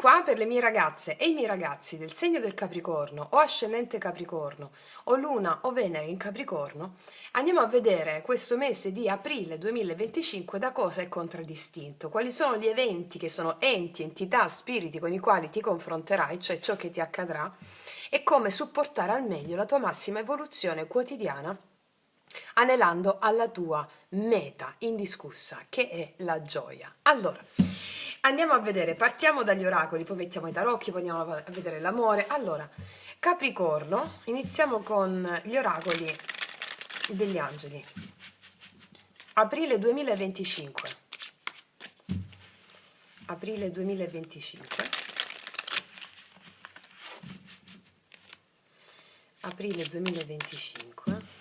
qua per le mie ragazze e i miei ragazzi del segno del Capricorno o ascendente Capricorno o Luna o Venere in Capricorno, andiamo a vedere questo mese di aprile 2025 da cosa è contraddistinto, quali sono gli eventi che sono enti, entità, spiriti con i quali ti confronterai, cioè ciò che ti accadrà, e come supportare al meglio la tua massima evoluzione quotidiana anelando alla tua meta indiscussa, che è la gioia. Allora, andiamo a vedere, partiamo dagli oracoli, poi mettiamo i tarocchi, poi andiamo a vedere l'amore. Allora, Capricorno, iniziamo con gli oracoli degli angeli. Aprile 2025. Aprile 2025. Aprile 2025.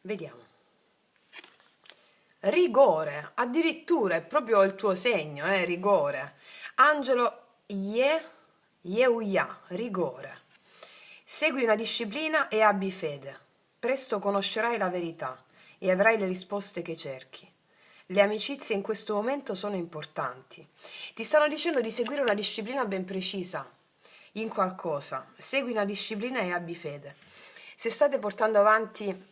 Vediamo. Rigore, addirittura è proprio il tuo segno, rigore. Angelo Yeuya, rigore. Segui una disciplina e abbi fede. Presto conoscerai la verità e avrai le risposte che cerchi. Le amicizie in questo momento sono importanti. Ti stanno dicendo di seguire una disciplina ben precisa in qualcosa. Segui una disciplina e abbi fede. Se state portando avanti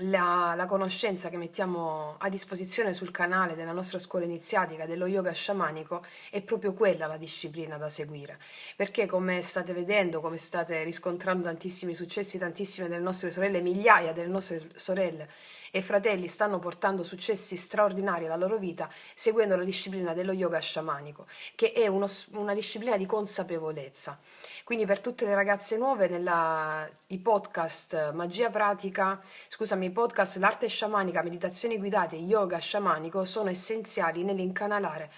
la conoscenza che mettiamo a disposizione sul canale della nostra scuola iniziatica dello yoga sciamanico, è proprio quella la disciplina da seguire, perché come state vedendo, come state riscontrando tantissimi successi, tantissime delle nostre sorelle, migliaia delle nostre sorelle e fratelli stanno portando successi straordinari alla loro vita seguendo la disciplina dello yoga sciamanico, che è una disciplina di consapevolezza. Quindi per tutte le ragazze nuove, i podcast Magia Pratica, scusami, i podcast L'arte sciamanica, meditazioni guidate, yoga sciamanico sono essenziali nell'incanalare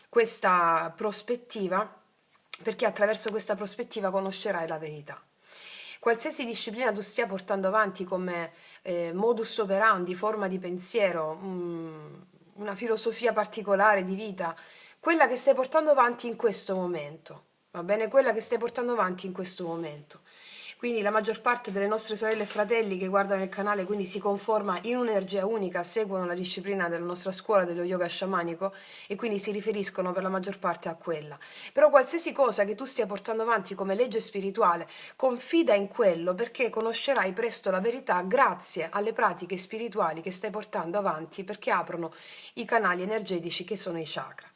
questa prospettiva, perché attraverso questa prospettiva conoscerai la verità. Qualsiasi disciplina tu stia portando avanti come modus operandi, forma di pensiero, una filosofia particolare di vita, quella che stai portando avanti in questo momento, va bene? Quella che stai portando avanti in questo momento. Quindi la maggior parte delle nostre sorelle e fratelli che guardano il canale quindi si conforma in un'energia unica, seguono la disciplina della nostra scuola dello yoga sciamanico e quindi si riferiscono per la maggior parte a quella. Però qualsiasi cosa che tu stia portando avanti come legge spirituale, confida in quello, perché conoscerai presto la verità grazie alle pratiche spirituali che stai portando avanti, perché aprono i canali energetici che sono i chakra.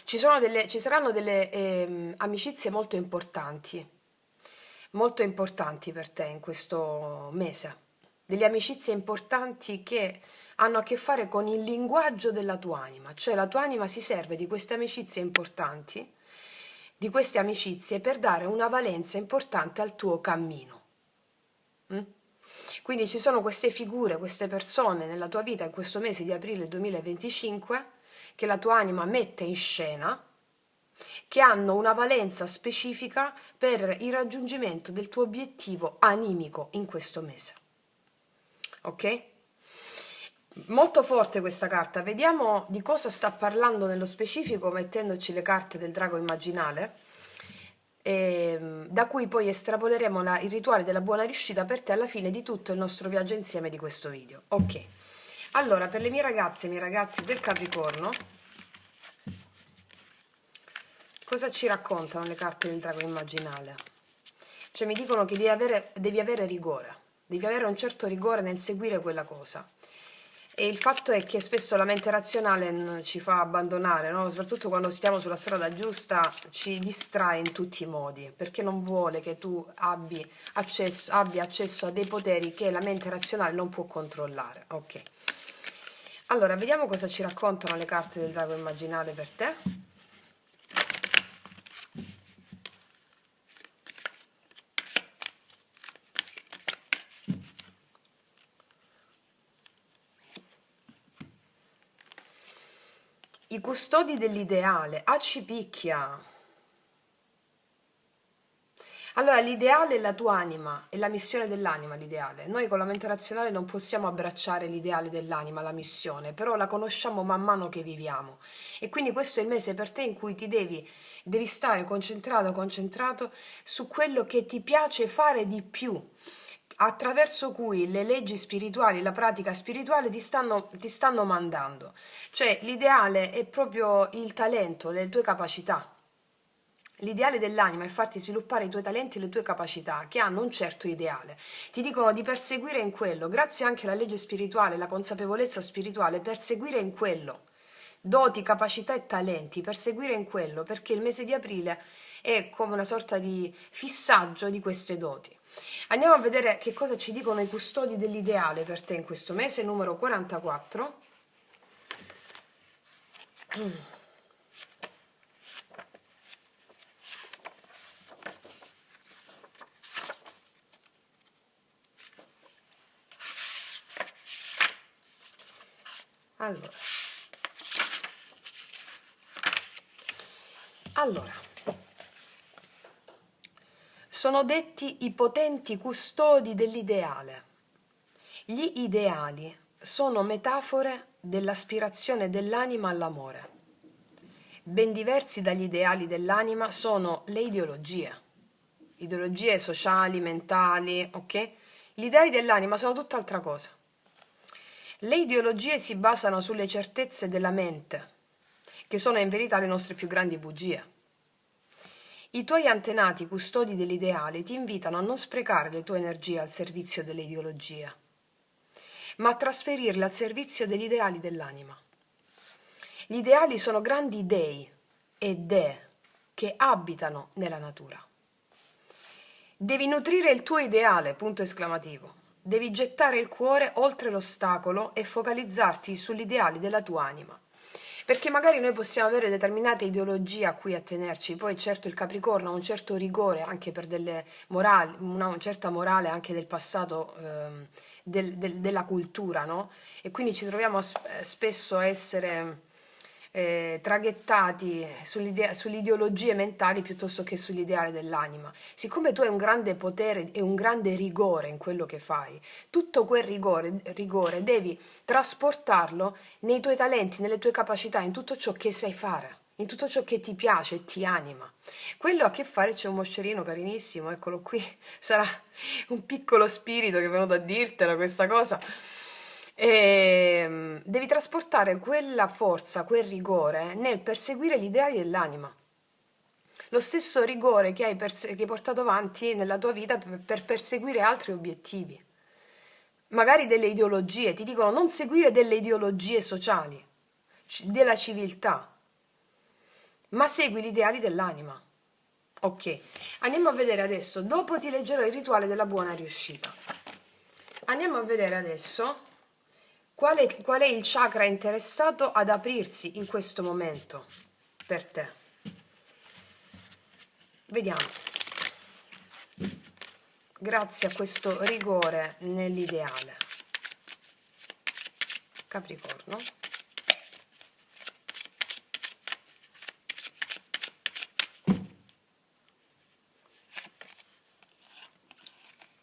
Ci saranno delle amicizie molto importanti per te in questo mese, delle amicizie importanti che hanno a che fare con il linguaggio della tua anima, cioè la tua anima si serve di queste amicizie importanti, di queste amicizie per dare una valenza importante al tuo cammino. Quindi ci sono queste figure, queste persone nella tua vita in questo mese di aprile 2025 che la tua anima mette in scena, che hanno una valenza specifica per il raggiungimento del tuo obiettivo animico in questo mese. Ok? Molto forte questa carta. Vediamo di cosa sta parlando nello specifico mettendoci le carte del drago immaginale, da cui poi estrapoleremo il rituale della buona riuscita per te alla fine di tutto il nostro viaggio insieme di questo video. Ok, allora per le mie ragazze e i miei ragazzi del Capricorno, cosa ci raccontano le carte del drago immaginale? Cioè mi dicono che devi avere rigore, devi avere un certo rigore nel seguire quella cosa. E il fatto è che spesso la mente razionale ci fa abbandonare, no? Soprattutto quando stiamo sulla strada giusta, ci distrae in tutti i modi, perché non vuole che tu abbia accesso a dei poteri che la mente razionale non può controllare. Ok. Allora, vediamo cosa ci raccontano le carte del drago immaginale per te. I custodi dell'ideale, ci picchia. Allora, l'ideale è la tua anima, è la missione dell'anima l'ideale. Noi con la mente razionale non possiamo abbracciare l'ideale dell'anima, la missione, però la conosciamo man mano che viviamo. E quindi questo è il mese per te in cui devi stare concentrato, concentrato su quello che ti piace fare di più, attraverso cui le leggi spirituali, la pratica spirituale ti stanno mandando. Cioè, l'ideale è proprio il talento, le tue capacità. L'ideale dell'anima è farti sviluppare i tuoi talenti e le tue capacità, che hanno un certo ideale. Ti dicono di perseguire in quello, grazie anche alla legge spirituale, la consapevolezza spirituale, perseguire in quello. Doti, capacità e talenti, perseguire in quello, perché il mese di aprile è come una sorta di fissaggio di queste doti. Andiamo a vedere che cosa ci dicono i custodi dell'ideale per te in questo mese, numero 44. Allora, allora, sono detti i potenti custodi dell'ideale. Gli ideali sono metafore dell'aspirazione dell'anima all'amore. Ben diversi dagli ideali dell'anima sono le ideologie sociali, mentali, ok? Gli ideali dell'anima sono tutt'altra cosa. Le ideologie si basano sulle certezze della mente, che sono in verità le nostre più grandi bugie. I tuoi antenati custodi dell'ideale ti invitano a non sprecare le tue energie al servizio delle ideologie, ma a trasferirle al servizio degli ideali dell'anima. Gli ideali sono grandi dei e dee che abitano nella natura. Devi nutrire il tuo ideale, punto esclamativo. Devi gettare il cuore oltre l'ostacolo e focalizzarti sugli ideali della tua anima. Perché magari noi possiamo avere determinate ideologie a cui attenerci, poi certo il Capricorno ha un certo rigore anche per delle morali, una certa morale anche del passato, della cultura, no? E quindi ci troviamo spesso a essere traghettati sulle ideologie mentali piuttosto che sull'ideale dell'anima. Siccome tu hai un grande potere e un grande rigore in quello che fai, tutto quel rigore devi trasportarlo nei tuoi talenti, nelle tue capacità, in tutto ciò che sai fare, in tutto ciò che ti piace e ti anima. Quello a che fare c'è un moscerino carinissimo, eccolo qui, sarà un piccolo spirito che è venuto a dirtela questa cosa. Devi trasportare quella forza, quel rigore nel perseguire gli ideali dell'anima. Lo stesso rigore che hai portato avanti nella tua vita per perseguire altri obiettivi. Magari delle ideologie, ti dicono non seguire delle ideologie sociali, della civiltà, ma segui gli ideali dell'anima. Ok, andiamo a vedere adesso, dopo ti leggerò il rituale della buona riuscita. Andiamo a vedere adesso qual è il chakra interessato ad aprirsi in questo momento per te. Vediamo. Grazie a questo rigore nell'ideale. Capricorno.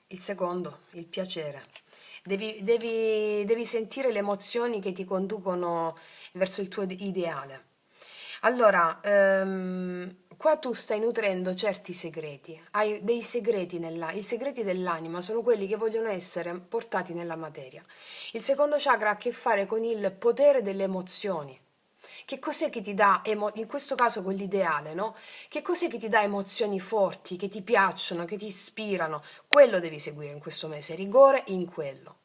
Il secondo, il piacere. Devi sentire le emozioni che ti conducono verso il tuo ideale. Allora, qua tu stai nutrendo certi segreti, hai dei segreti i segreti dell'anima sono quelli che vogliono essere portati nella materia. Il secondo chakra ha a che fare con il potere delle emozioni. Che cos'è che ti dà, in questo caso con l'ideale, no? Che cos'è che ti dà emozioni forti, che ti piacciono, che ti ispirano? Quello devi seguire in questo mese, rigore in quello.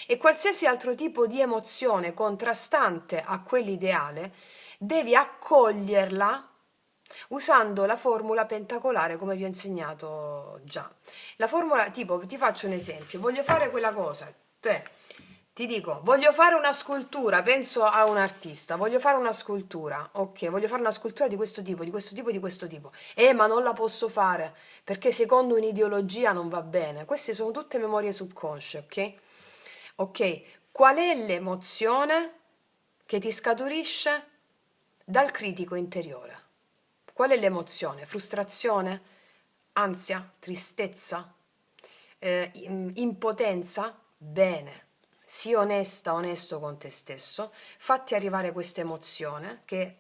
E qualsiasi altro tipo di emozione contrastante a quell'ideale, devi accoglierla usando la formula pentacolare come vi ho insegnato già. La formula, tipo, ti faccio un esempio, voglio fare quella cosa, ti dico, voglio fare una scultura, penso a un artista, voglio fare una scultura, ok, voglio fare una scultura di questo tipo, di questo tipo, di questo tipo, ma non la posso fare perché secondo un'ideologia non va bene. Queste sono tutte memorie subconsce, ok? Ok, qual è l'emozione che ti scaturisce dal critico interiore? Qual è l'emozione? Frustrazione? ansia, tristezza, impotenza, bene, sii onesta, onesto con te stesso, fatti arrivare questa emozione che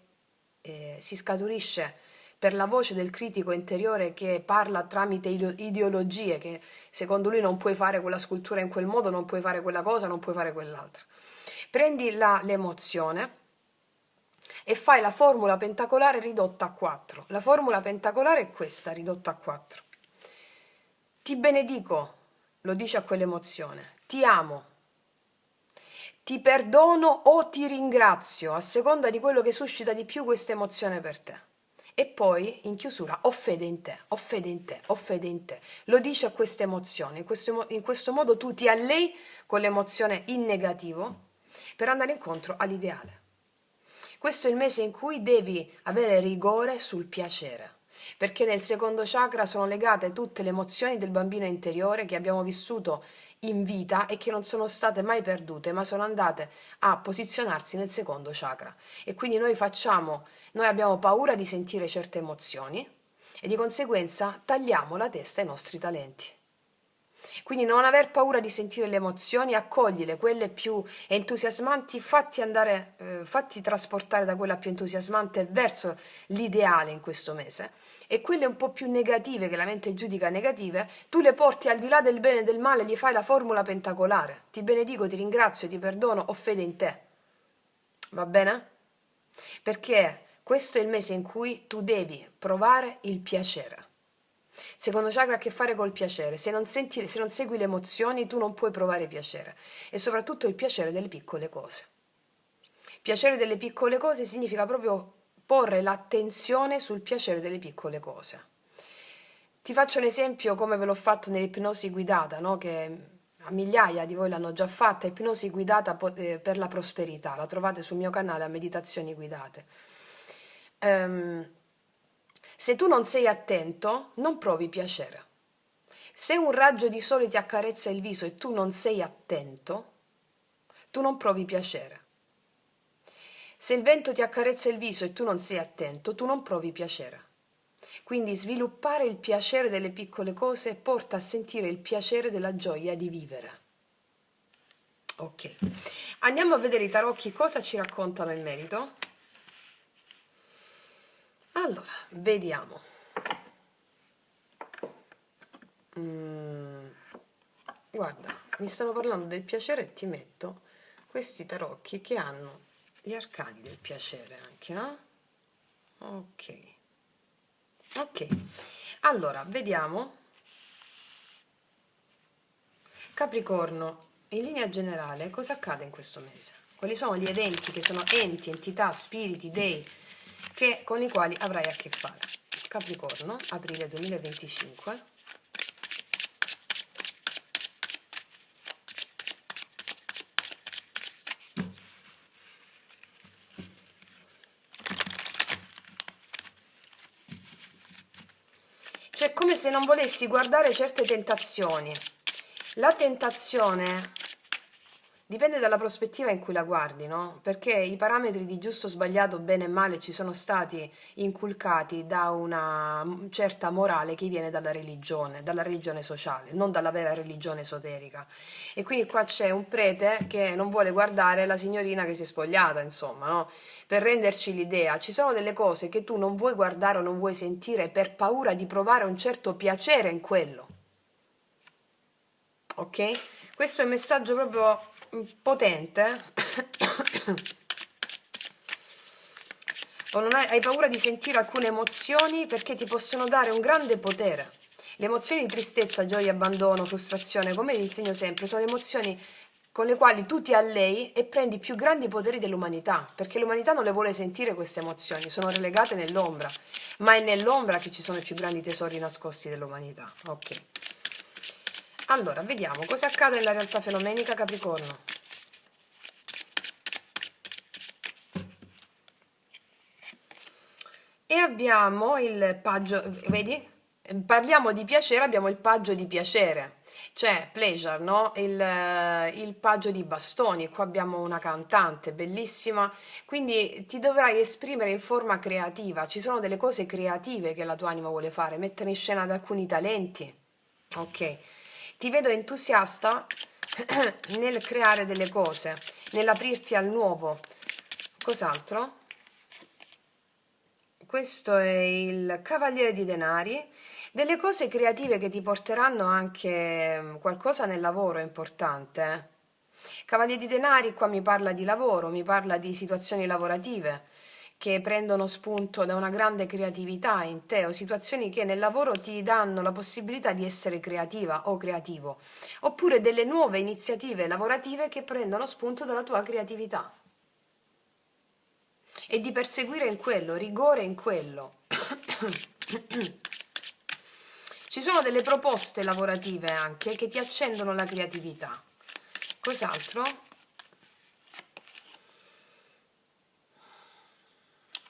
si scaturisce per la voce del critico interiore che parla tramite ideologie, che secondo lui non puoi fare quella scultura in quel modo, non puoi fare quella cosa, non puoi fare quell'altra. Prendi l'emozione e fai la formula pentacolare ridotta a 4. La formula pentacolare è questa, ridotta a 4. Ti benedico, lo dice a quell'emozione, ti amo, ti perdono o ti ringrazio, a seconda di quello che suscita di più questa emozione per te. E poi, in chiusura, ho fede in te, ho fede in te, ho fede in te. Lo dice a questa emozione. In questo modo tu ti allei con l'emozione in negativo per andare incontro all'ideale. Questo è il mese in cui devi avere rigore sul piacere, perché nel secondo chakra sono legate tutte le emozioni del bambino interiore che abbiamo vissuto in vita e che non sono state mai perdute, ma sono andate a posizionarsi nel secondo chakra. E quindi noi abbiamo paura di sentire certe emozioni e di conseguenza tagliamo la testa ai nostri talenti. Quindi non aver paura di sentire le emozioni, accoglile quelle più entusiasmanti, fatti trasportare da quella più entusiasmante verso l'ideale in questo mese. E quelle un po' più negative, che la mente giudica negative, tu le porti al di là del bene e del male, gli fai la formula pentacolare. Ti benedico, ti ringrazio, ti perdono, ho fede in te. Va bene? Perché questo è il mese in cui tu devi provare il piacere. Secondo chakra ha a che fare col piacere. Se non segui le emozioni, tu non puoi provare piacere. E soprattutto il piacere delle piccole cose. Piacere delle piccole cose significa proprio porre l'attenzione sul piacere delle piccole cose. Ti faccio un esempio come ve l'ho fatto nell'ipnosi guidata, no? Che a migliaia di voi l'hanno già fatta, ipnosi guidata per la prosperità. La trovate sul mio canale a meditazioni guidate. Se tu non sei attento, non provi piacere. Se un raggio di sole ti accarezza il viso e tu non sei attento, tu non provi piacere. Se il vento ti accarezza il viso e tu non sei attento, tu non provi piacere. Quindi sviluppare il piacere delle piccole cose porta a sentire il piacere della gioia di vivere. Ok, andiamo a vedere i tarocchi cosa ci raccontano in merito. Allora, vediamo. Guarda, mi stanno parlando del piacere e ti metto questi tarocchi che hanno gli arcani del piacere anche, no? Ok, allora, vediamo. Capricorno, in linea generale, cosa accade in questo mese? Quali sono gli eventi che sono enti, entità, spiriti, dei con i quali avrai a che fare? Capricorno, aprile 2025. Cioè, come se non volessi guardare certe tentazioni. La tentazione dipende dalla prospettiva in cui la guardi, no? Perché i parametri di giusto, sbagliato, bene e male ci sono stati inculcati da una certa morale che viene dalla religione sociale, non dalla vera religione esoterica. E quindi qua c'è un prete che non vuole guardare la signorina che si è spogliata, insomma, no? Per renderci l'idea, ci sono delle cose che tu non vuoi guardare o non vuoi sentire per paura di provare un certo piacere in quello. Ok? Questo è un messaggio proprio potente. O non hai paura di sentire alcune emozioni perché ti possono dare un grande potere. Le emozioni di tristezza, gioia, abbandono, frustrazione, come vi insegno sempre, sono emozioni con le quali tu ti allei e prendi i più grandi poteri dell'umanità, perché l'umanità non le vuole sentire queste emozioni, sono relegate nell'ombra, ma è nell'ombra che ci sono i più grandi tesori nascosti dell'umanità. Ok. Allora, vediamo cosa accade nella realtà fenomenica Capricorno. E abbiamo il paggio, vedi? Parliamo di piacere, abbiamo il paggio di piacere, cioè pleasure, no? Il paggio di bastoni. Qua abbiamo una cantante bellissima, quindi ti dovrai esprimere in forma creativa. Ci sono delle cose creative che la tua anima vuole fare, mettere in scena ad alcuni talenti. Ok, ti vedo entusiasta nel creare delle cose, nell'aprirti al nuovo. Cos'altro? Questo è il Cavaliere di Denari, delle cose creative che ti porteranno anche qualcosa nel lavoro importante. Cavaliere di Denari qua mi parla di lavoro, mi parla di situazioni lavorative che prendono spunto da una grande creatività in te o situazioni che nel lavoro ti danno la possibilità di essere creativa o creativo, oppure delle nuove iniziative lavorative che prendono spunto dalla tua creatività e di perseguire in quello, rigore in quello. Ci sono delle proposte lavorative anche che ti accendono la creatività. Cos'altro?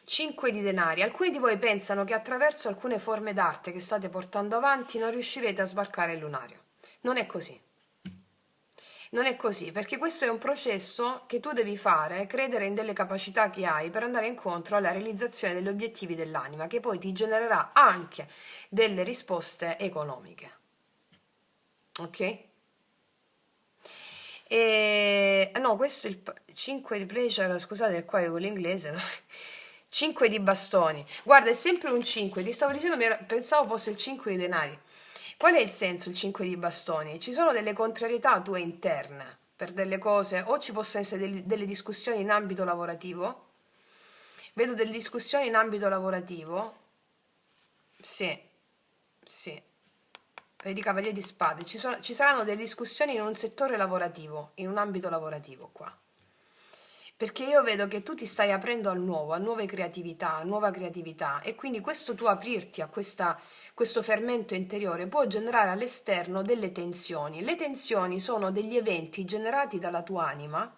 5 di denari. Alcuni di voi pensano che attraverso alcune forme d'arte che state portando avanti non riuscirete a sbarcare il lunario. Non è così. Non è così, perché questo è un processo che tu devi fare, credere in delle capacità che hai per andare incontro alla realizzazione degli obiettivi dell'anima, che poi ti genererà anche delle risposte economiche. Ok? No, questo è il 5 di pleasure, scusate, qua è l'inglese, no? 5 di bastoni. Guarda, è sempre un 5, ti stavo dicendo, pensavo fosse il 5 di denari. Qual è il senso, il 5 di bastoni? Ci sono delle contrarietà tue interne per delle cose, o ci possono essere delle discussioni in ambito lavorativo. Vedo delle discussioni in ambito lavorativo. Sì, sì. Vedi Cavaliere di Spade, ci saranno delle discussioni in un settore lavorativo, in un ambito lavorativo qua. Perché io vedo che tu ti stai aprendo al nuovo, a nuove creatività, a nuova creatività e quindi questo tuo aprirti a questo fermento interiore può generare all'esterno delle tensioni. Le tensioni sono degli eventi generati dalla tua anima.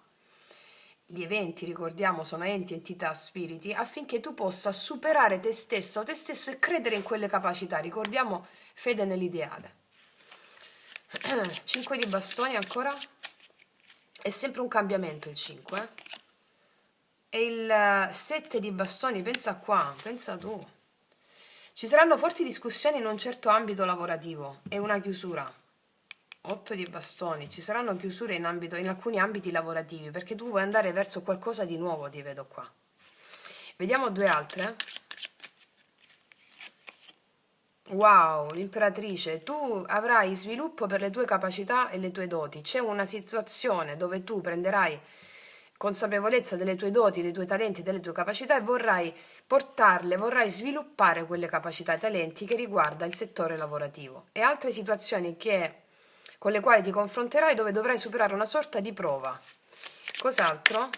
Gli eventi, ricordiamo, sono enti, entità, spiriti, affinché tu possa superare te stessa o te stesso e credere in quelle capacità. Ricordiamo fede nell'ideale. 5 di bastoni ancora. È sempre un cambiamento il 5. E il 7 di bastoni, pensa qua, pensa tu. Ci saranno forti discussioni in un certo ambito lavorativo e una chiusura. 8 di bastoni, ci saranno chiusure in alcuni ambiti lavorativi perché tu vuoi andare verso qualcosa di nuovo, ti vedo qua. Vediamo due altre. Wow, l'imperatrice, tu avrai sviluppo per le tue capacità e le tue doti. C'è una situazione dove tu prenderai consapevolezza delle tue doti, dei tuoi talenti, delle tue capacità e vorrai portarle, vorrai sviluppare quelle capacità e talenti che riguarda il settore lavorativo e altre situazioni con le quali ti confronterai dove dovrai superare una sorta di prova. Cos'altro?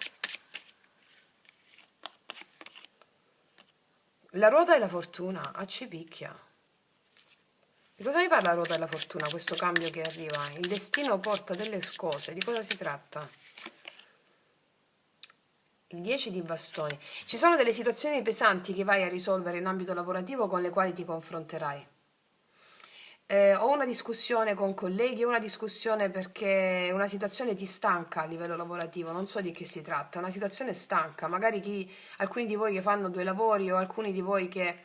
La ruota e la fortuna, ci picchia. Di cosa mi parla la ruota della fortuna, questo cambio che arriva? Il destino porta delle cose, di cosa si tratta? Il 10 di bastoni. Ci sono delle situazioni pesanti che vai a risolvere in ambito lavorativo con le quali ti confronterai. O una discussione con colleghi, o una discussione perché una situazione ti stanca a livello lavorativo, non so di che si tratta, una situazione stanca, magari alcuni di voi che fanno due lavori o alcuni di voi che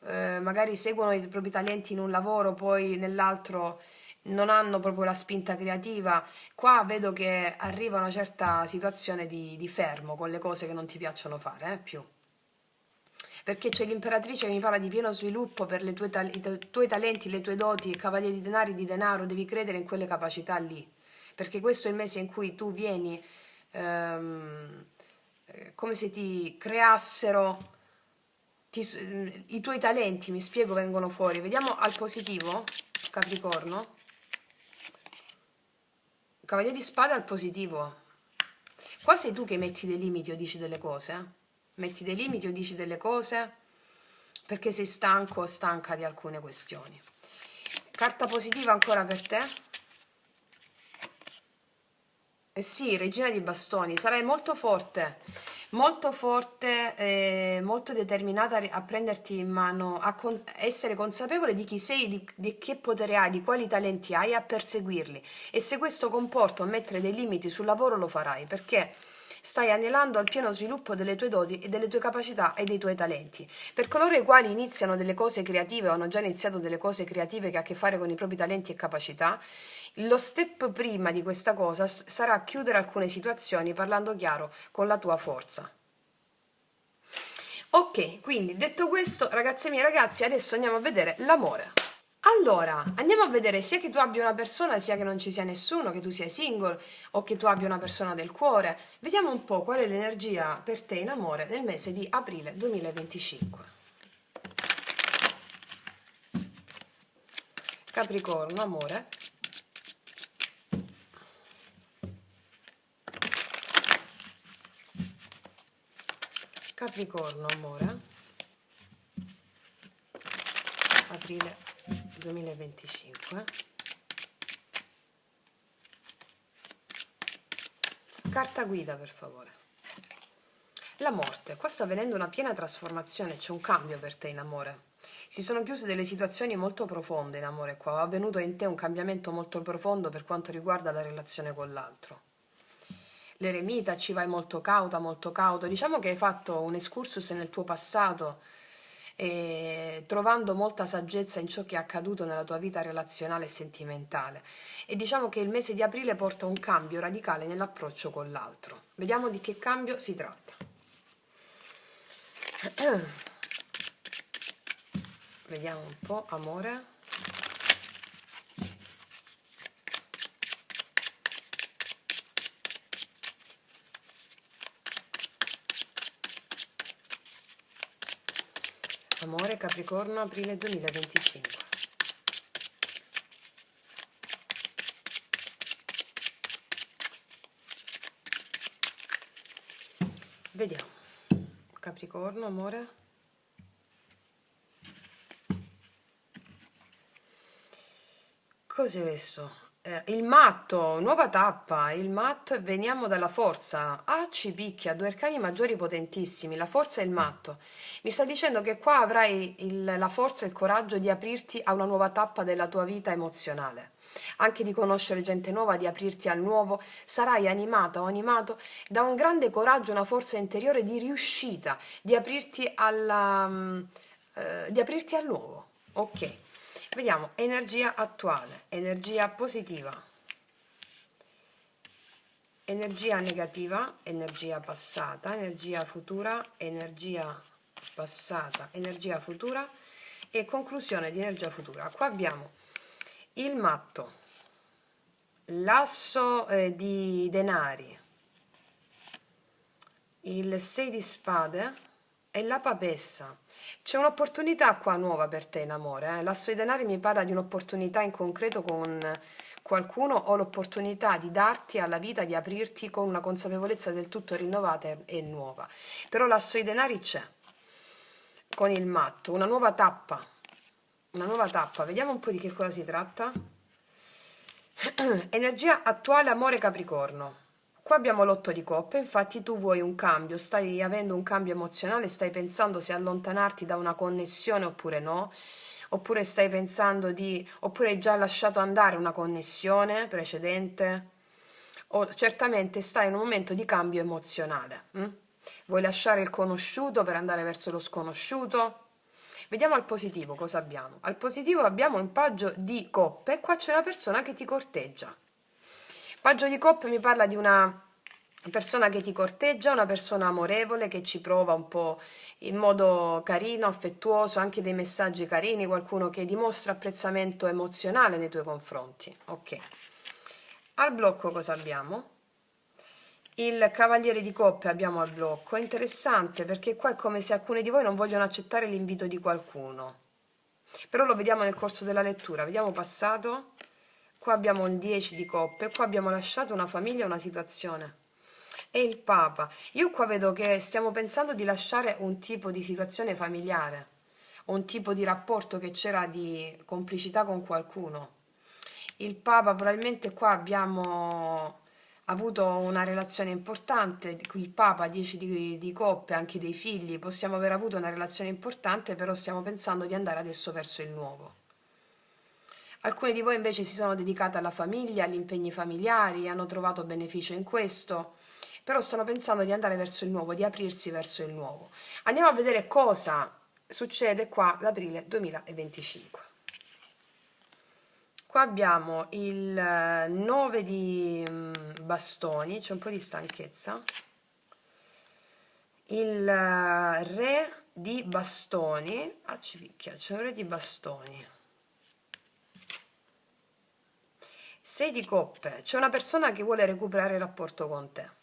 magari seguono i propri talenti in un lavoro, poi nell'altro non hanno proprio la spinta creativa. Qua vedo che arriva una certa situazione di fermo con le cose che non ti piacciono fare, più. Perché c'è l'imperatrice che mi parla di pieno sviluppo per i tuoi talenti, le tue doti, cavaliere di denari, di denaro, devi credere in quelle capacità lì. Perché questo è il mese in cui tu vieni come se ti creassero i tuoi talenti, mi spiego, vengono fuori. Vediamo al positivo, Capricorno. Cavaliere di Spade al positivo. Qua sei tu che metti dei limiti o dici delle cose. Metti dei limiti o dici delle cose perché sei stanco o stanca di alcune questioni. Carta positiva ancora per te. Eh sì, regina di bastoni, sarai molto forte molto forte, molto determinata a prenderti in mano, essere consapevole di chi sei, di che potere hai, di quali talenti hai, e a perseguirli. E se questo comporta mettere dei limiti sul lavoro, lo farai, perché stai anelando al pieno sviluppo delle tue doti e delle tue capacità e dei tuoi talenti. Per coloro i quali iniziano delle cose creative o hanno già iniziato delle cose creative che hanno a che fare con i propri talenti e capacità, lo step prima di questa cosa sarà chiudere alcune situazioni parlando chiaro con la tua forza. Ok, quindi detto questo, ragazze mie ragazzi, adesso andiamo a vedere l'amore. Allora, andiamo a vedere sia che tu abbia una persona, sia che non ci sia nessuno, che tu sia single o che tu abbia una persona del cuore. Vediamo un po' qual è l'energia per te in amore nel mese di aprile 2025. Capricorno, amore. Capricorno, amore. Aprile 2025. Carta guida, per favore. La morte. Qua sta avvenendo una piena trasformazione, c'è un cambio per te in amore. Si sono chiuse delle situazioni molto profonde in amore qua, è avvenuto in te un cambiamento molto profondo per quanto riguarda la relazione con l'altro. L'eremita, ci vai molto cauta, molto cauto. Diciamo che hai fatto un excursus nel tuo passato, trovando molta saggezza in ciò che è accaduto nella tua vita relazionale e sentimentale. E diciamo che il mese di aprile porta un cambio radicale nell'approccio con l'altro. Vediamo di che cambio si tratta. Vediamo un po', amore. Amore, Capricorno, aprile 2025. Vediamo. Capricorno, amore. Cos'è questo? Il matto, nuova tappa, il matto e veniamo dalla forza. Ah, ci picchia, due arcani maggiori potentissimi, la forza e il matto. Mi sta dicendo che qua avrai la forza e il coraggio di aprirti a una nuova tappa della tua vita emozionale, anche di conoscere gente nuova, di aprirti al nuovo. Sarai animata o animato da un grande coraggio, una forza interiore di riuscita, di aprirti al nuovo. Ok. Vediamo energia attuale, energia positiva, energia negativa, energia passata, energia futura, energia passata, energia futura e conclusione di energia futura. Qua abbiamo il matto, l'asso di denari, il 6 di spade e la papessa. C'è un'opportunità qua nuova per te in amore. L'asso di denari mi parla di un'opportunità in concreto con qualcuno o l'opportunità di darti alla vita, di aprirti con una consapevolezza del tutto rinnovata e nuova. Però l'asso di denari c'è con il matto, una nuova tappa. Una nuova tappa. Vediamo un po' di che cosa si tratta. Energia attuale, amore, Capricorno. Qua abbiamo l'otto di coppe, infatti tu vuoi un cambio, stai avendo un cambio emozionale, stai pensando se allontanarti da una connessione oppure no, oppure stai pensando oppure hai già lasciato andare una connessione precedente, o certamente stai in un momento di cambio emozionale. Vuoi lasciare il conosciuto per andare verso lo sconosciuto? Vediamo al positivo cosa abbiamo. Al positivo abbiamo un paggio di coppe e qua c'è una persona che ti corteggia. Paggio di coppe mi parla di una persona che ti corteggia, una persona amorevole che ci prova un po' in modo carino, affettuoso, anche dei messaggi carini, qualcuno che dimostra apprezzamento emozionale nei tuoi confronti. Ok. Al blocco cosa abbiamo? Il cavaliere di coppe abbiamo al blocco. È interessante perché qua è come se alcuni di voi non vogliono accettare l'invito di qualcuno. Però lo vediamo nel corso della lettura. Vediamo passato. Qua abbiamo il 10 di coppe, qua abbiamo lasciato una famiglia, una situazione. E il Papa. Io qua vedo che stiamo pensando di lasciare un tipo di situazione familiare, un tipo di rapporto che c'era di complicità con qualcuno. Il Papa, probabilmente qua avuto una relazione importante, il Papa 10 di coppe, anche dei figli, possiamo aver avuto una relazione importante, però stiamo pensando di andare adesso verso il nuovo. Alcuni di voi invece si sono dedicate alla famiglia, agli impegni familiari, hanno trovato beneficio in questo, però stanno pensando di andare verso il nuovo, di aprirsi verso il nuovo. Andiamo a vedere cosa succede qua ad aprile 2025. Qua abbiamo il 9 di bastoni, c'è un po' di stanchezza, il re di bastoni, civicchia, c'è un re di bastoni, 6 di coppe, c'è una persona che vuole recuperare il rapporto con te.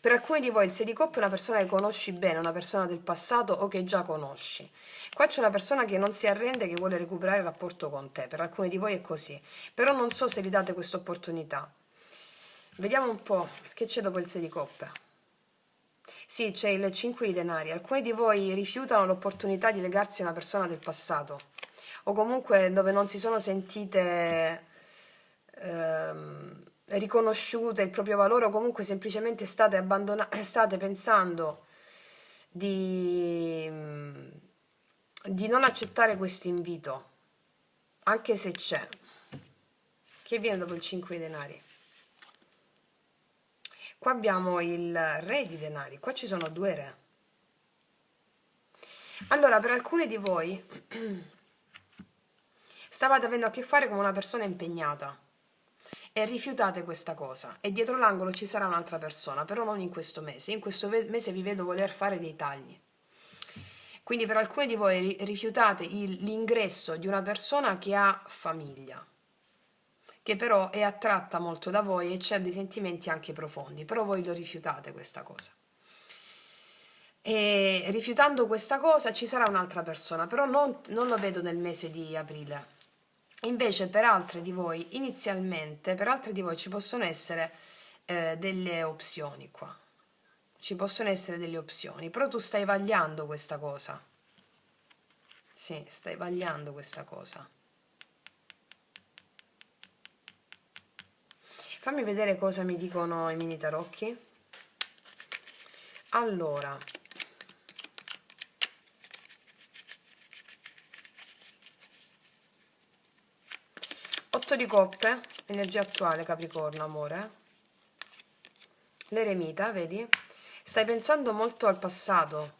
Per alcuni di voi il 6 di coppe è una persona che conosci bene, una persona del passato o che già conosci. Qua c'è una persona che non si arrende, che vuole recuperare il rapporto con te. Per alcuni di voi è così. Però non so se gli date questa opportunità. Vediamo un po' che c'è dopo il 6 di coppe. Sì, c'è il 5 di denari. Alcuni di voi rifiutano l'opportunità di legarsi a una persona del passato. O comunque dove non si sono sentite riconosciute il proprio valore, o comunque semplicemente state pensando di, di non accettare questo invito, anche se c'è. Che viene dopo il 5 di denari? Qua abbiamo il re di denari, qua ci sono due re. Allora, per alcuni di voi stavate avendo a che fare con una persona impegnata e rifiutate questa cosa, e dietro l'angolo ci sarà un'altra persona, però non in questo mese. In questo mese vi vedo voler fare dei tagli. Quindi per alcuni di voi rifiutate l'ingresso di una persona che ha famiglia, che però è attratta molto da voi e c'è dei sentimenti anche profondi, però voi lo rifiutate questa cosa. E rifiutando questa cosa ci sarà un'altra persona, però non lo vedo nel mese di aprile. Invece per altre di voi, inizialmente, per altre di voi ci possono essere delle opzioni qua. Ci possono essere delle opzioni, però tu stai vagliando questa cosa. Sì, stai vagliando questa cosa. Fammi vedere cosa mi dicono i mini tarocchi. Allora, 8 di coppe, energia attuale, Capricorno, amore. L'eremita, vedi? Stai pensando molto al passato,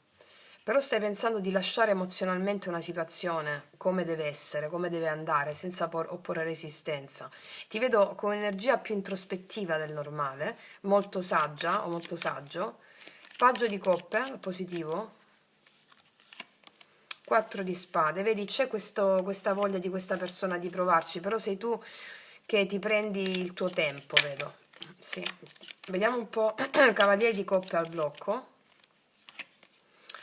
però stai pensando di lasciare emozionalmente una situazione come deve essere, come deve andare, senza opporre resistenza. Ti vedo con un'energia più introspettiva del normale, molto saggia o molto saggio. Paggio di coppe, positivo. 4 di spade, vedi c'è questa voglia di questa persona di provarci, però sei tu che ti prendi il tuo tempo, vedo. Sì. Vediamo un po'. Cavaliere di coppe al blocco,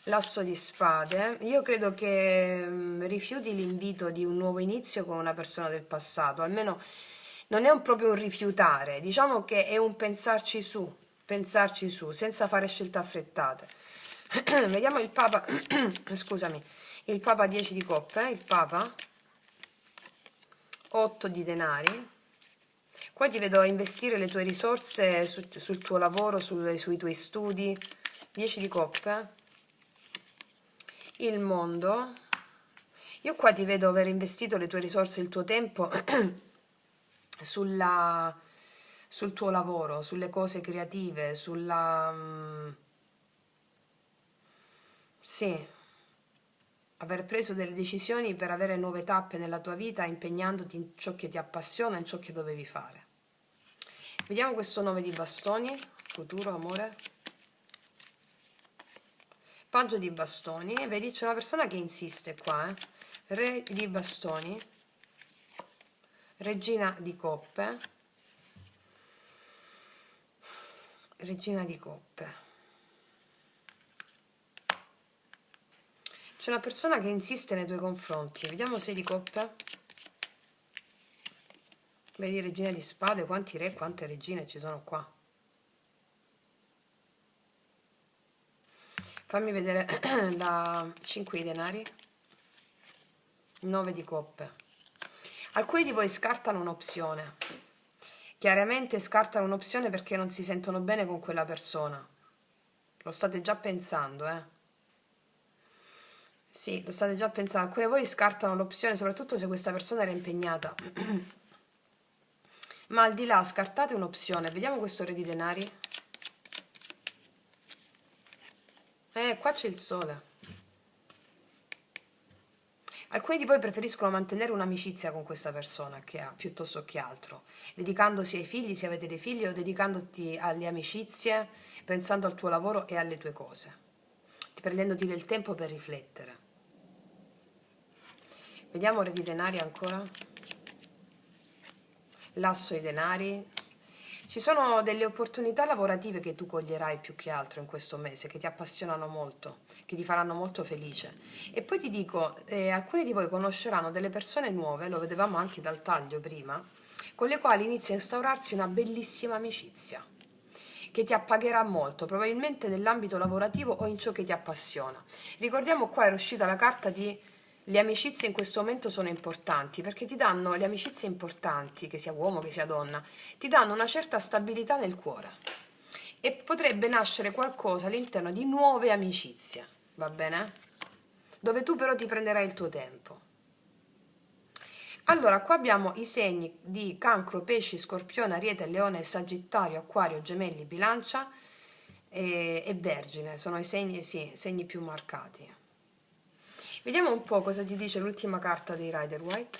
l'asso di spade. Io credo che rifiuti l'invito di un nuovo inizio con una persona del passato, almeno non è proprio un rifiutare, diciamo che è un pensarci su, senza fare scelte affrettate. Vediamo il Papa, scusami, il Papa 10 di coppe, il Papa 8 di denari. Qua ti vedo investire le tue risorse sul tuo lavoro, sui tuoi studi. 10 di coppe, il mondo. Io qua ti vedo aver investito le tue risorse, il tuo tempo sul tuo lavoro, sulle cose creative, sì, aver preso delle decisioni per avere nuove tappe nella tua vita, impegnandoti in ciò che ti appassiona, in ciò che dovevi fare. Vediamo questo 9 di bastoni, futuro, amore. Paggio di bastoni, vedi c'è una persona che insiste qua, re di bastoni, regina di coppe, regina di coppe. C'è una persona che insiste nei tuoi confronti, vediamo 6 di coppe. Vedi regina di spade, quanti re e quante regine ci sono qua. Fammi vedere la 5 di denari, 9 di coppe. Alcuni di voi scartano un'opzione Chiaramente scartano un'opzione perché non si sentono bene con quella persona. Lo state già pensando, eh? Sì, lo state già pensando. Alcune di voi scartano l'opzione, soprattutto se questa persona era impegnata. Ma al di là, scartate un'opzione. Vediamo questo re di denari. Qua c'è il sole. Alcuni di voi preferiscono mantenere un'amicizia con questa persona che ha, piuttosto che altro, dedicandosi ai figli, se avete dei figli, o dedicandoti alle amicizie, pensando al tuo lavoro e alle tue cose, prendendoti del tempo per riflettere. Vediamo re di denari ancora. L'asso di denari. Ci sono delle opportunità lavorative che tu coglierai più che altro in questo mese, che ti appassionano molto, che ti faranno molto felice. E poi ti dico, alcuni di voi conosceranno delle persone nuove, lo vedevamo anche dal taglio prima, con le quali inizia a instaurarsi una bellissima amicizia, che ti appagherà molto, probabilmente nell'ambito lavorativo o in ciò che ti appassiona. Ricordiamo qua era uscita la carta di le amicizie in questo momento sono importanti perché ti danno le amicizie importanti, che sia uomo che sia donna, ti danno una certa stabilità nel cuore e potrebbe nascere qualcosa all'interno di nuove amicizie, va bene? Dove tu però ti prenderai il tuo tempo. Allora, qua abbiamo i segni di Cancro, Pesci, Scorpione, Ariete, Leone, Sagittario, Acquario, Gemelli, Bilancia e Vergine, sono i segni, sì, segni più marcati. Vediamo un po' cosa ti dice l'ultima carta dei Rider White.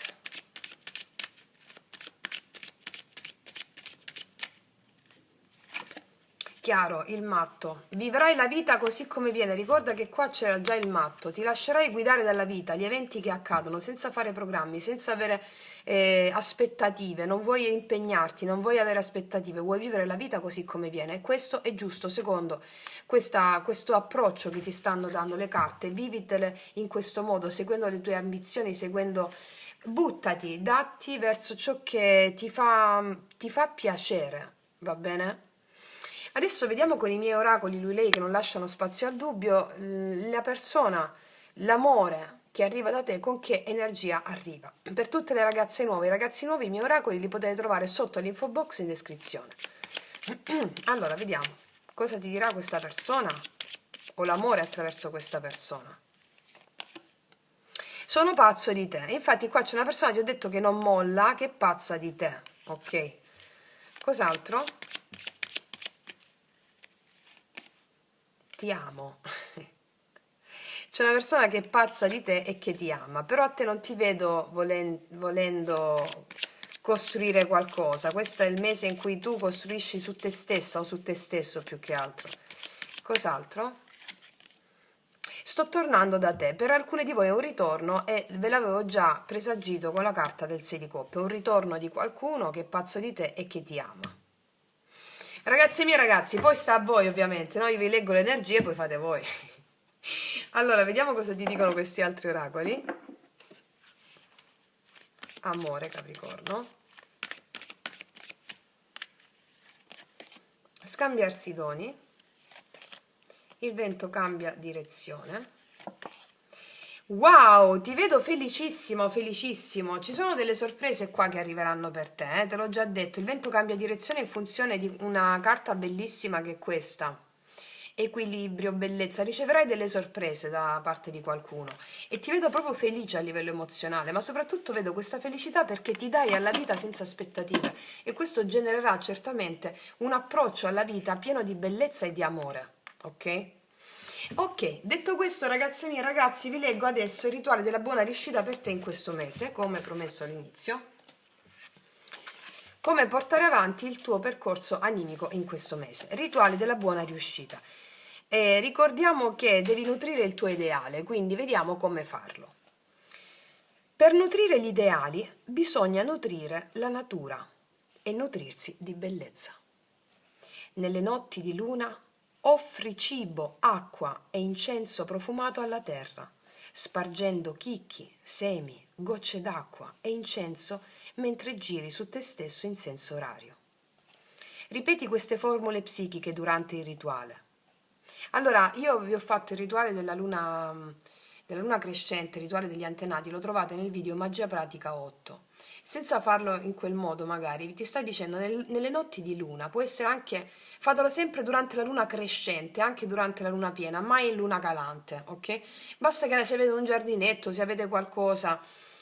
Chiaro, il matto. Vivrai la vita così come viene. Ricorda che qua c'era già il matto. Ti lascerai guidare dalla vita, gli eventi che accadono, senza fare programmi, senza avere aspettative. Non vuoi impegnarti, non vuoi avere aspettative, vuoi vivere la vita così come viene. E questo è giusto, secondo questo approccio che ti stanno dando le carte. Vivitele in questo modo, seguendo le tue ambizioni, seguendo... Buttati, datti verso ciò che ti fa piacere, va bene? Adesso vediamo con i miei oracoli, lui lei che non lasciano spazio al dubbio, la persona, l'amore che arriva da te, con che energia arriva. Per tutte le ragazze nuove, i ragazzi nuovi, i miei oracoli li potete trovare sotto l'info box in descrizione. Allora, vediamo cosa ti dirà questa persona o l'amore attraverso questa persona. Sono pazzo di te. Infatti qua c'è una persona che ti ho detto che non molla, che è pazza di te. Ok. Cos'altro? Ti amo. C'è una persona che è pazza di te e che ti ama, però a te non ti vedo volendo costruire qualcosa. Questo è il mese in cui tu costruisci su te stessa o su te stesso più che altro. Cos'altro? Sto tornando da te. Per alcuni di voi è un ritorno e ve l'avevo già presagito con la carta del 6 di coppe. Un ritorno di qualcuno che è pazzo di te e che ti ama. Ragazzi miei ragazzi, poi sta a voi ovviamente, no? Io vi leggo le energie e poi fate voi. Allora, vediamo cosa ti dicono questi altri oracoli. Amore, Capricorno. Scambiarsi i doni. Il vento cambia direzione. Wow, ti vedo felicissimo, felicissimo. Ci sono delle sorprese qua che arriveranno per te, te l'ho già detto. Il vento cambia direzione in funzione di una carta bellissima che è questa. Equilibrio, bellezza, riceverai delle sorprese da parte di qualcuno e ti vedo proprio felice a livello emozionale, ma soprattutto vedo questa felicità perché ti dai alla vita senza aspettative e questo genererà certamente un approccio alla vita pieno di bellezza e di amore, ok? Ok, detto questo ragazze mie, ragazzi, vi leggo adesso il rituale della buona riuscita per te in questo mese, come promesso all'inizio. Come portare avanti il tuo percorso animico in questo mese. Rituale della buona riuscita. Ricordiamo che devi nutrire il tuo ideale, quindi vediamo come farlo. Per nutrire gli ideali bisogna nutrire la natura e nutrirsi di bellezza. Nelle notti di luna offri cibo, acqua e incenso profumato alla terra, spargendo chicchi, semi, gocce d'acqua e incenso mentre giri su te stesso in senso orario. Ripeti queste formule psichiche durante il rituale. Allora, io vi ho fatto il rituale della luna crescente, il rituale degli antenati, lo trovate nel video Magia Pratica 8. senza farlo in quel modo magari, ti sta dicendo nelle notti di luna, può essere anche, fatelo sempre durante la luna crescente, anche durante la luna piena, mai in luna calante, ok? Basta che se avete un giardinetto, se avete qualcosa,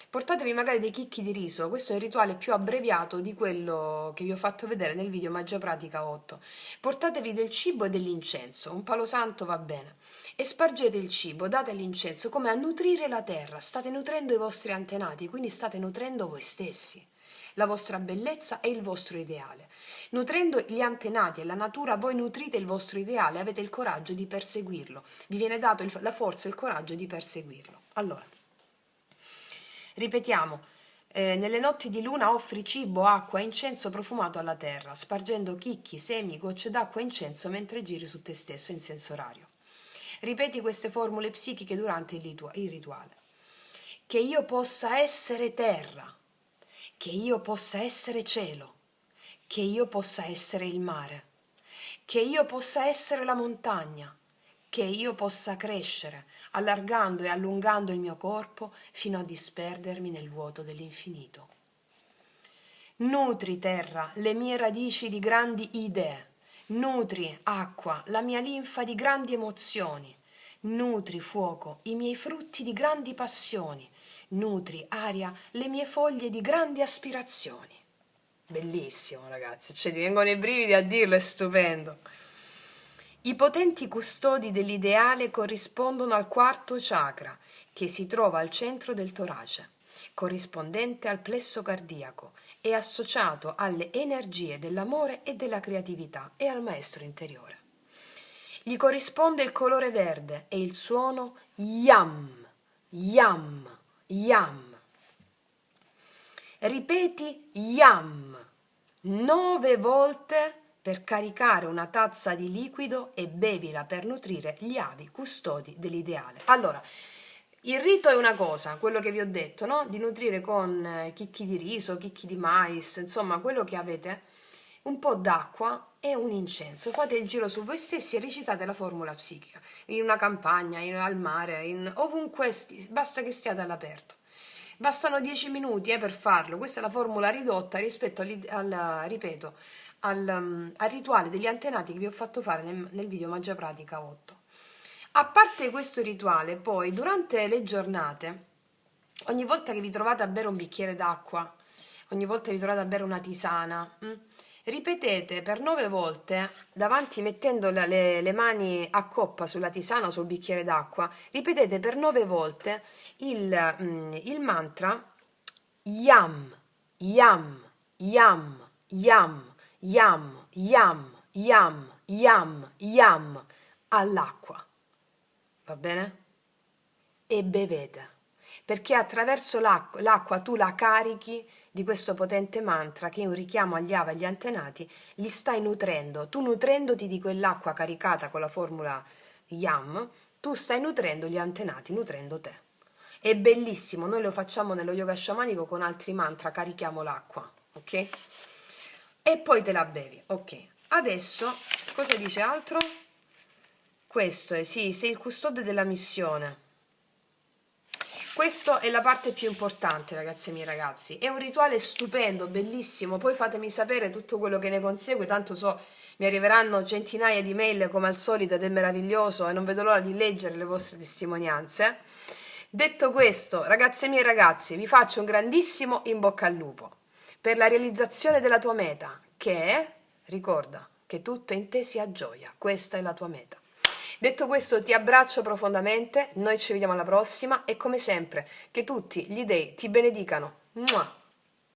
portatevi magari dei chicchi di riso, questo è il rituale più abbreviato di quello che vi ho fatto vedere nel video Magia Pratica 8. Portatevi del cibo e dell'incenso, un palo santo va bene, e spargete il cibo, date l'incenso come a nutrire la terra, state nutrendo i vostri antenati, quindi state nutrendo voi stessi, la vostra bellezza e il vostro ideale. Nutrendo gli antenati e la natura, voi nutrite il vostro ideale, avete il coraggio di perseguirlo, vi viene dato la forza e il coraggio di perseguirlo. Allora, ripetiamo, nelle notti di luna offri cibo, acqua e incenso profumato alla terra, spargendo chicchi, semi, gocce d'acqua e incenso mentre giri su te stesso in senso orario. Ripeti queste formule psichiche durante il rituale. Che io possa essere terra, che io possa essere cielo, che io possa essere il mare, che io possa essere la montagna, che io possa crescere, allargando e allungando il mio corpo fino a disperdermi nel vuoto dell'infinito. Nutri, terra, le mie radici di grandi idee. Nutri, acqua, la mia linfa di grandi emozioni. Nutri, fuoco, i miei frutti di grandi passioni. Nutri, aria, le mie foglie di grandi aspirazioni. Bellissimo, ragazzi, cioè ti vengono i brividi a dirlo, è stupendo. I potenti custodi dell'ideale corrispondono al quarto chakra, che si trova al centro del torace, corrispondente al plesso cardiaco e associato alle energie dell'amore e della creatività e al maestro interiore. Gli corrisponde il colore verde e il suono yam, yam, yam. Ripeti yam 9 volte per caricare una tazza di liquido e bevila per nutrire gli avi custodi dell'ideale. Allora, il rito è una cosa, quello che vi ho detto, no? Di nutrire con chicchi di riso, chicchi di mais, insomma, quello che avete, un po' d'acqua e un incenso. Fate il giro su voi stessi e recitate la formula psichica, in una campagna, al mare, ovunque, basta che stiate all'aperto. Bastano 10 minuti per farlo, questa è la formula ridotta rispetto ripeto, al rituale degli antenati che vi ho fatto fare nel video Magia Pratica 8. A parte questo rituale, poi, durante le giornate, ogni volta che vi trovate a bere un bicchiere d'acqua, ogni volta che vi trovate a bere una tisana, ripetete per 9 volte, davanti mettendo le mani a coppa sulla tisana o sul bicchiere d'acqua, ripetete per 9 volte il mantra Yam, Yam, Yam, Yam, Yam, Yam, Yam, Yam, Yam all'acqua. Va bene? E bevete, perché attraverso l'acqua tu la carichi di questo potente mantra che è un richiamo agli Ava e agli antenati, li stai nutrendo. Tu nutrendoti di quell'acqua caricata con la formula Yam, tu stai nutrendo gli antenati, nutrendo te. È bellissimo, noi lo facciamo nello yoga sciamanico con altri mantra, carichiamo l'acqua, ok? E poi te la bevi, ok. Adesso, cosa dice altro? Questo è, sì, sei il custode della missione. Questa è la parte più importante, ragazzi e miei ragazzi. È un rituale stupendo, bellissimo. Poi fatemi sapere tutto quello che ne consegue, tanto so, mi arriveranno centinaia di mail come al solito ed è meraviglioso e non vedo l'ora di leggere le vostre testimonianze. Detto questo, ragazzi e miei ragazzi, vi faccio un grandissimo in bocca al lupo per la realizzazione della tua meta, che è, ricorda, che tutto in te sia gioia. Questa è la tua meta. Detto questo, ti abbraccio profondamente, noi ci vediamo alla prossima e come sempre che tutti gli dei ti benedicano. Mua!